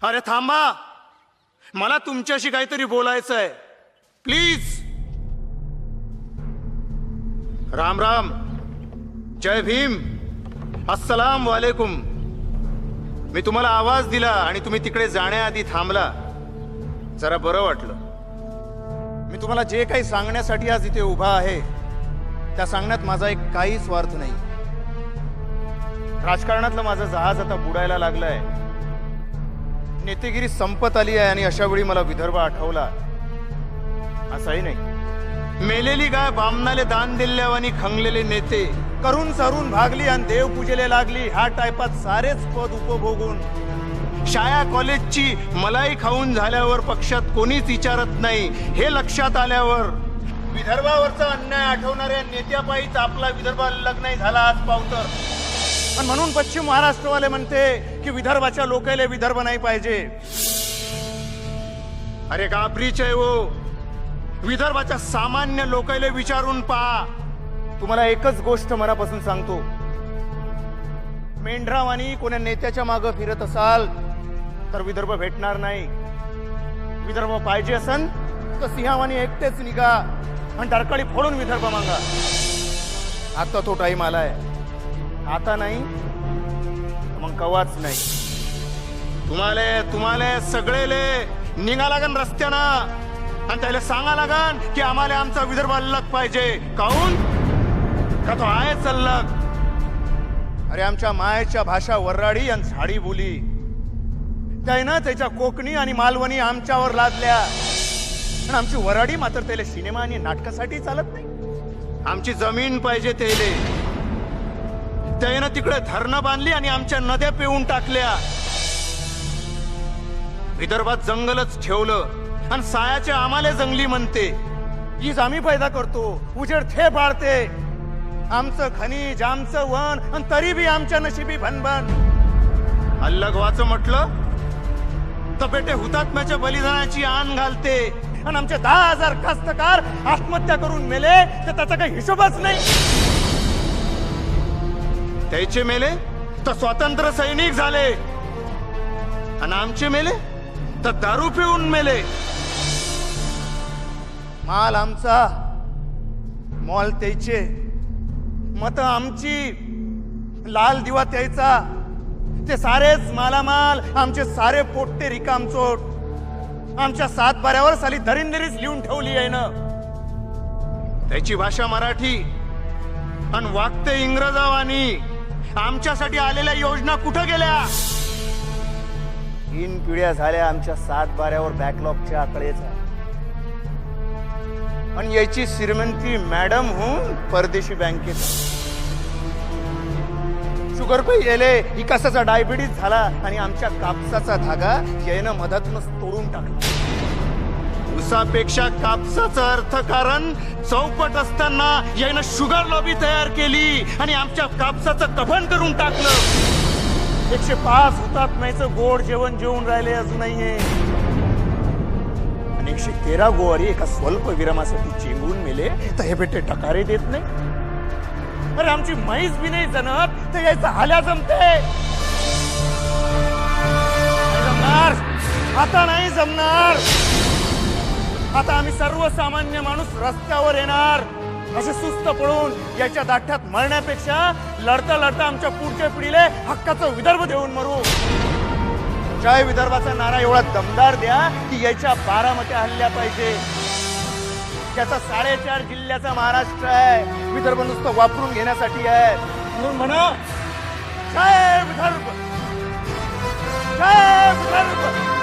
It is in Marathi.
अरे थांबा, मला तुमच्याशी काहीतरी बोलायचं आहे. प्लीज. राम राम, जय भीम, अस्सलाम वालेकुम. मी तुम्हाला आवाज दिला आणि तुम्ही तिकडे जाण्याआधी थांबला. जरा बरं वाटलं. मी तुम्हाला जे काही सांगण्यासाठी आज इथे उभा आहे त्या सांगण्यात माझा एक काही स्वार्थ नाही. राजकारणातलं माझं जहाज आता बुडायला लागलंय. नेतेगिरी संपत आली आहे आणि अशा वेळी मला विदर्भ आठवला असंही नाही. मेलेली गाय बामणाले दान दिल्यावानी खंगलेले नेते, करून सारून भागली आणि देव पूजेले लागली, ह्या टायपात सारेच पद उपभोगून शाळा कॉलेजची मलाई खाऊन झाल्यावर पक्षात कोणीच विचारत नाही हे लक्षात आल्यावर विदर्भावरचा अन्याय आठवणाऱ्या नेत्यापायीच आपला विदर्भाला लग्न नाही झाला आज पावतर. आणि म्हणून पश्चिम महाराष्ट्रवाले म्हणते की विदर्भाच्या लोकांना विदर्भ नाही पाहिजे. अरे गाबरीच आहे वो. विदर्भाच्या सामान्य लोकांना विचारून पहा. तुम्हाला एकच गोष्ट मनापासून सांगतो, मेंढरावानी कोण्या नेत्याच्या मागे फिरत असाल तर विदर्भ भेटणार नाही. विदर्भ पाहिजे असन तर सिंहावानी एकटेच निघा आणि डरकाळी फोडून विदर्भ मागा. आता तो टाइम आलाय. आता नाही मग कवाच नाही. तुम्हाला सगळेले निघा लागन रस्त्यानं आणि त्याला सांगा लागन की आम्हाला आमचा विदर्भ अलग पाहिजे. काऊन का तो आहे चल्लक. अरे आमच्या मायेच्या भाषा वर्राडी आणि झाडी बोली त्यानं त्याच्या कोकणी आणि मालवणी आमच्यावर लादल्या. आणि आमची वराडी मात्र त्याला सिनेमा आणि नाटकासाठी चालत नाही. आमची जमीन पाहिजे त्यानं तिकडे धरणं बांधली आणि आमच्या नद्या पिऊन टाकल्या. विदर्भात जंगलच ठेवलं आणि सायाच्या आम्हाला जंगली म्हणते. हीच आम्ही पैदा करतो, उजेड थे पाडते. आमचं खनिज, आमचं वन, आणि तरी बी आमच्या नशिबी भनभन. अलग व्हायचं म्हटलं तर बेटे हुतात्म्याच्या बलिदानाची आण घालते. आणि आमचे 10,000 कास्तकार आत्महत्या करून मेले तर त्याचा काही हिशोबच नाही. त्याचे मेले तर स्वातंत्र्य सैनिक झाले आणि आमचे मेले तर दारू पिऊन मेले. माल आमचा, मॉल त्याचे, मत आमची, लाल दिवा त्याचा. ते सारेच मालामाल, आमचे सारे पोट्टे रिकामचोट. आमच्या 7 बाऱ्यावर साली दरिंदरीच लिहून ठेवली आहे ना. त्याची भाषा मराठी आणि वागते इंग्रजावानी. आमच्यासाठी आलेल्या योजना कुठं गेल्या? 3 पिढ्या झाल्या आमच्या 7 बाऱ्यावर बॅकलॉगच्या आकडेचा. आणि याची श्रीमंती मॅडम होऊन परदेशी बँकेत. शुगर पे येले विकासाचा डायबिटीस झाला आणि आमच्या कापसाचा धागा यानं मधातूनच तोडून टाकला. ऊसापेक्षा कापसाचं अर्थकारण चौपट असताना यानं शुगर लॉबी तयार केली आणि आमच्या कापसाचं कफन करून टाकलं. 105 हुतात्म्याचं गोड जेवण जेवून राहिले अजूनही हे. आणि 113 गोवारी एका स्वल्प विरामासाठी चेंगून मेले तर हे बेटे टकारे देत नाही. अरे आमची म्हैस बी नाही जनत तर यायचं हाल्या जमते. जमणार आता नाही जमणार. आता आम्ही सर्वसामान्य माणूस रस्त्यावर येणार. असे सुस्त पडून याच्या दाठ्यात मरण्यापेक्षा लढता लढता आमच्या पुढच्या पिढीला हक्काचं विदर्भ देऊन मरू. जय विदर्भाचा नारा एवढा दमदार द्या की याच्या 12 मते हल्ल्या पाहिजे. त्याचा 4.5 जिल्ह्याचा महाराष्ट्र आहे. विदर्भ नुसतं वापरून घेण्यासाठी आहे. म्हणून म्हणा जय विदर्भ, जय विदर्भ.